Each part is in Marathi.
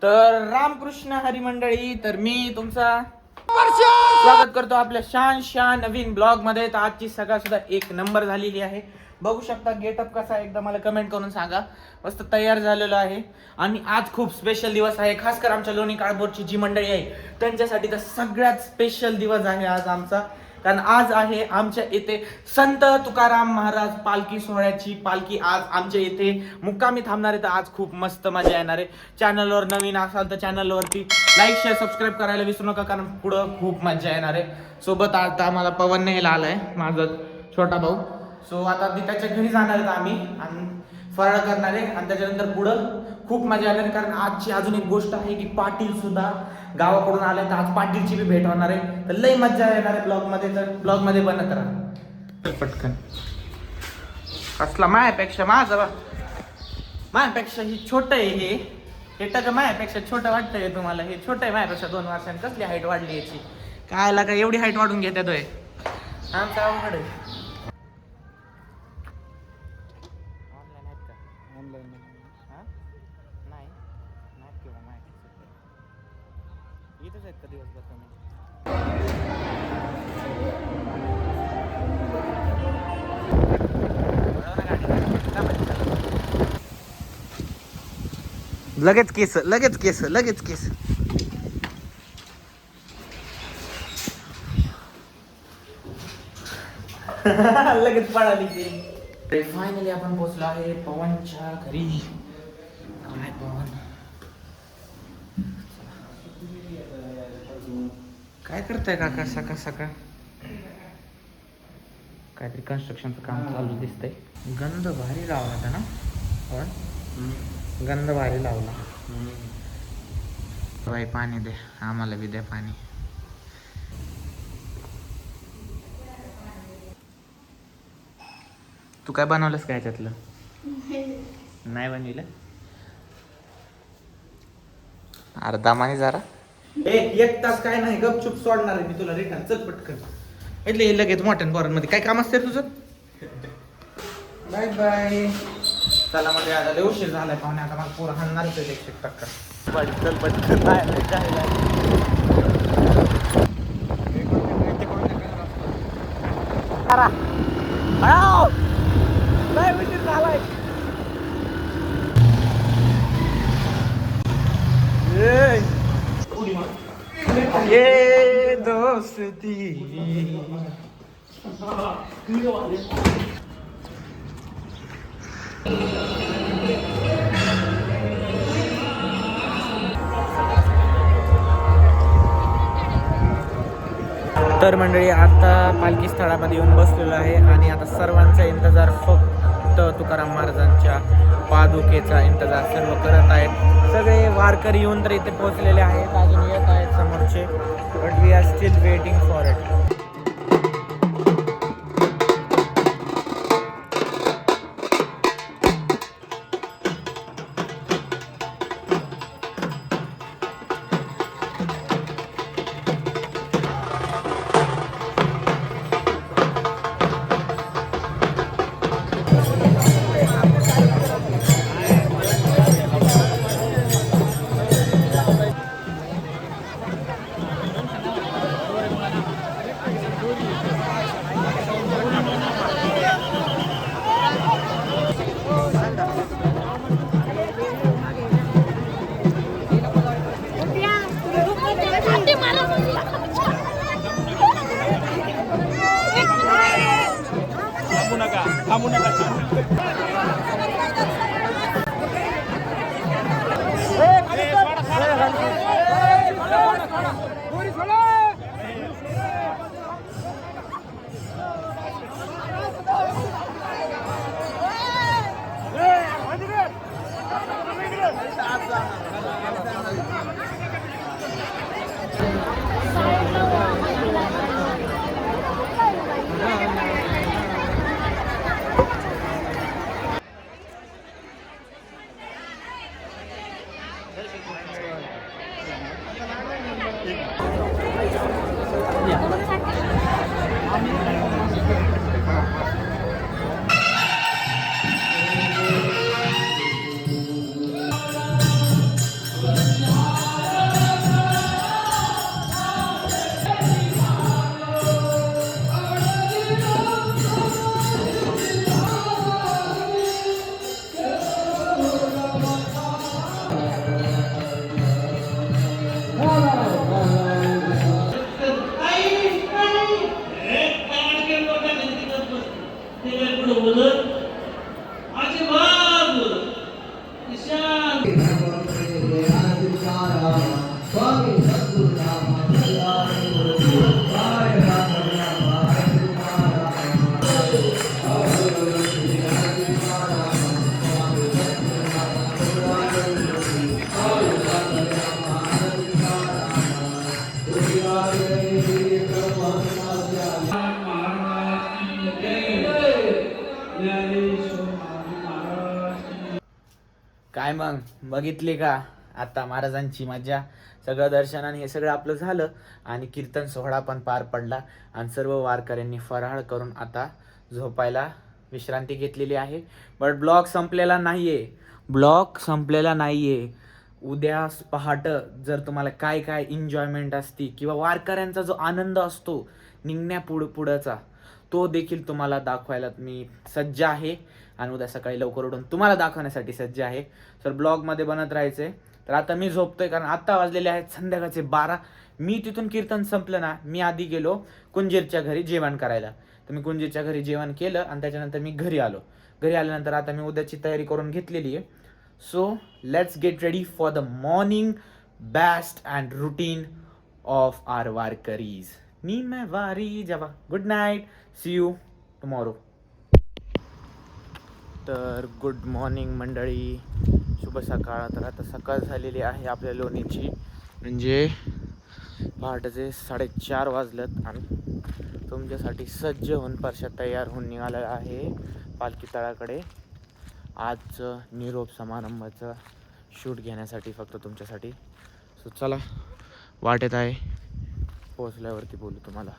तर रामकृष्ण हरी मंडळी, तर मी तुमचा स्वागत करतो आपल्या शान नवीन ब्लॉग मध्ये. तर आजची सकाळ सुद्धा एक नंबर झालेली आहे. बघू शकता गेटअप कसा आहे, एकदा मला कमेंट करून सांगा. मस्त तयार झालेलो आहे आणि आज खूप स्पेशल दिवस आहे. खास कर आमच्या लोणी काळभोरची जी मंडळी आहे त्यांच्यासाठी तर सगळ्यात स्पेशल दिवस आहे आज आमचा. कारण आज आहे आमच्या इथे संत तुकाराम महाराज पालखी सोहळ्याची पालखी आज आमच्या इथे मुक्कामी थांबणार आहे. तर आज खूप मस्त मजा येणार आहे. चॅनलवर नवीन असाल तर चॅनलवरती लाईक शेअर सबस्क्राईब करायला विसरू नका, कारण पुढं खूप मजा येणार आहे. सोबत आता आम्हाला पवन न्यायला आलाय, माझा छोटा भाऊ. सो आता त्याच्या घरी जाणार आहेत आम्ही आणि फराळ करणार आहे आणि त्याच्यानंतर पुढं खूप मजा येणार आहे. कारण आजची अजून एक गोष्ट आहे की पाटील सुद्धा गावाकडून आले, तर आज पाटीलची बी भेट होणार आहे. तर लई मजा येणार आहे ब्लॉग मध्ये. तर ब्लॉग मध्ये बनत राहा पटकन. कसला मायापेक्षा मायापेक्षा ही छोट आहे. हे टक मायापेक्षा छोटं वाटतंय तुम्हाला? हे छोटं आहे मायापेक्षा 2 वर्षांनी. कसली हाईट वाढली याची? काय लागा एवढी हाईट वाढून घेतात होय? आमचं अवघड आहे. ऑनलाईन आहेत का? ऑनलाईन नाही किंवा माहिती इथंच आहेत का दिवसभर तुम्ही? लगेच केस लगेच पळाली ती. फायनली आपण पोहोचलो आहे पवनच्या घरी. काय पवन, काय करताय काका सकाळ सकाळ? काहीतरी कन्स्ट्रक्शनचं काम चालू दिसतंय. गंध भारी लावला होता ना पवन? गंध भारी लावला. बाई पाणी दे, आम्हाला बी द्या पाणी. तू काय बनवलंस काय याच्यातलं? नाही बनविलं? अर्धामाने जरा. एक तास काय नाही, गपचूप सोडणार आहे मी तुला रिटर्न. चल पटकन. इथले लगेच मोठ्या बोरांमध्ये काय काम असते तुझं? Bye bye. चला मध्ये आला, उशीर झालाय पाहुणे. आता मला पोरं हाणणारच आहे 100%. चल पटकन. नाही उशीर झालाय. ये दोस्ती. तर मंडळी आता पालखी स्थळामध्ये येऊन बसलेलो आहे आणि आता सर्वांचा इंतजार, फक्त तुकाराम महाराजांच्या पादुकेचा इंतजार सर्व करत आहेत. सगळे वारकरी येऊन तर इथे पोहोचलेले आहेत, अजून येत आहेत समोरचे. But we are still waiting for it. थांबू नका. काय मग बघितली का आता महाराजांची मजा. सगळं दर्शनाने हे सगळं आपलं झालं आणि कीर्तन सोहळा पण पार पडला आणि सर्व वारकऱ्यांनी फराळ करून आता झोपायला विश्रांती घेतलेली आहे. बट ब्लॉग संपलेला नाहीये, ब्लॉग संपलेला नाहीये. उद्या पहाट जर तुम्हाला काय काय एन्जॉयमेंट असती किंवा वारकऱ्यांचा जो आनंद असतो निघण्या पुढचा तो देखील तुम्हाला दाखवायला मी सज्ज आहे आणि उद्या सकाळी लवकर उठून तुम्हाला दाखवण्यासाठी सज्ज आहे. तर ब्लॉगमध्ये बनत राहायचंय. तर आता मी झोपतोय कारण आता वाजलेले आहेत संध्याकाळचे 12. मी तिथून कीर्तन संपलं ना, मी आधी गेलो कुंजीरच्या घरी जेवण करायला. तर मी कुंजीरच्या घरी जेवण केलं आणि त्याच्यानंतर मी घरी आलो. घरी आल्यानंतर आता मी उद्याची तयारी करून घेतलेली आहे. So let's get ready for the morning best and routine of our वारकरीज. मी मैं वारी जावा. Good night, see you tomorrow. तर गुड मॉर्निंग मंडळी, शुभ सकाळ. तर आता सकाळ झालेली आहे आपल्या लोणीची, म्हणजे पहाटेचे 4:30 वाजलेत आणि तुमच्यासाठी सज्ज होऊन परशा तयार होऊन निघालेला आहे पालखी तळाकडे. आज निरोप समारंभाचा शूट घेण्यासाठी फक्त तुमच्यासाठी. सो चला, वाटेत आहे, पोहोचल्यावरती बोलू तुम्हाला.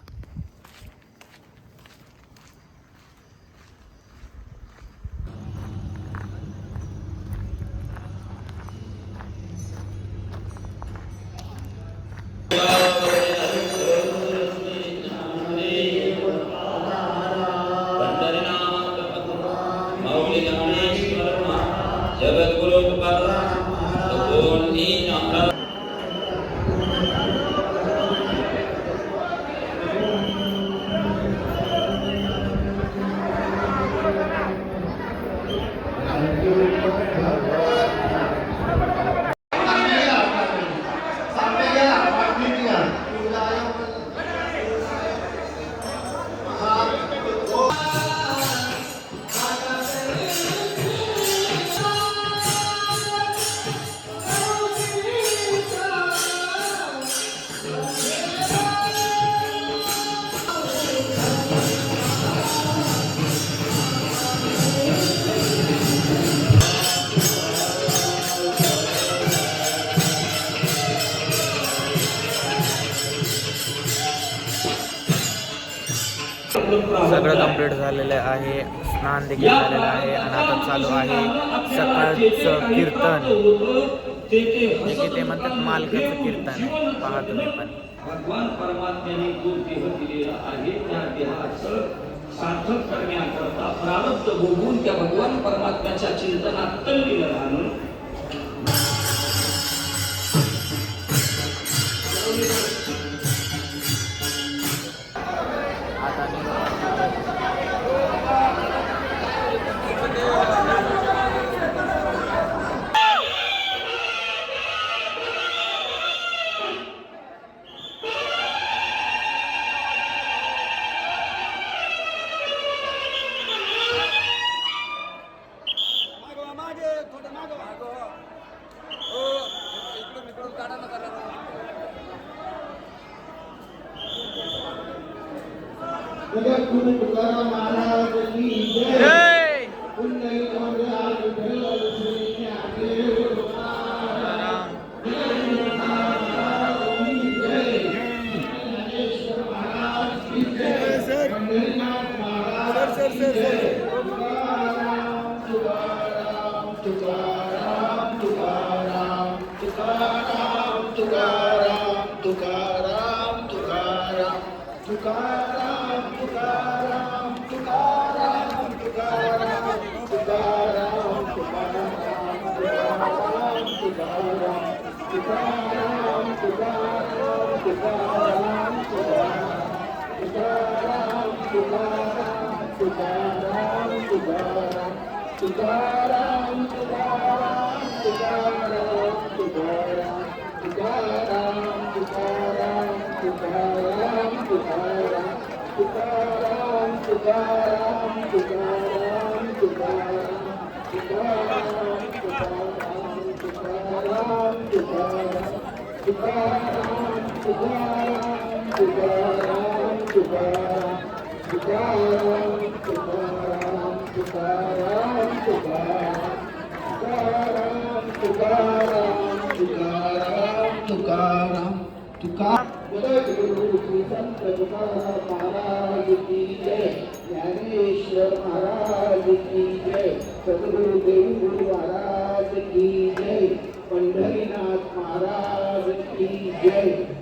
सगळं कंप्लीट झालेलं आहे, स्नान देखील झालेलं आहे आणि आता चालू आहे सकाळचं कीर्तन. ते म्हणतात मालकाचं कीर्तन आहे, पहा तुम्ही पण. भगवान परमात्म्याने जो देह दिलेला आहे त्या देहाचं सार्थक करण्याकरता प्रारब्ध भोगून त्या भगवान परमात्म्याच्या चिंतनात तल्लीन राहणं. Tukaram, तुका सद्गुरु श्री संत तुकाराम महाराज की जय, ज्ञानेश्वर महाराज की जय, सद्गुरु देव गुरु महाराज की जय, पंढरीनाथ महाराज की जय.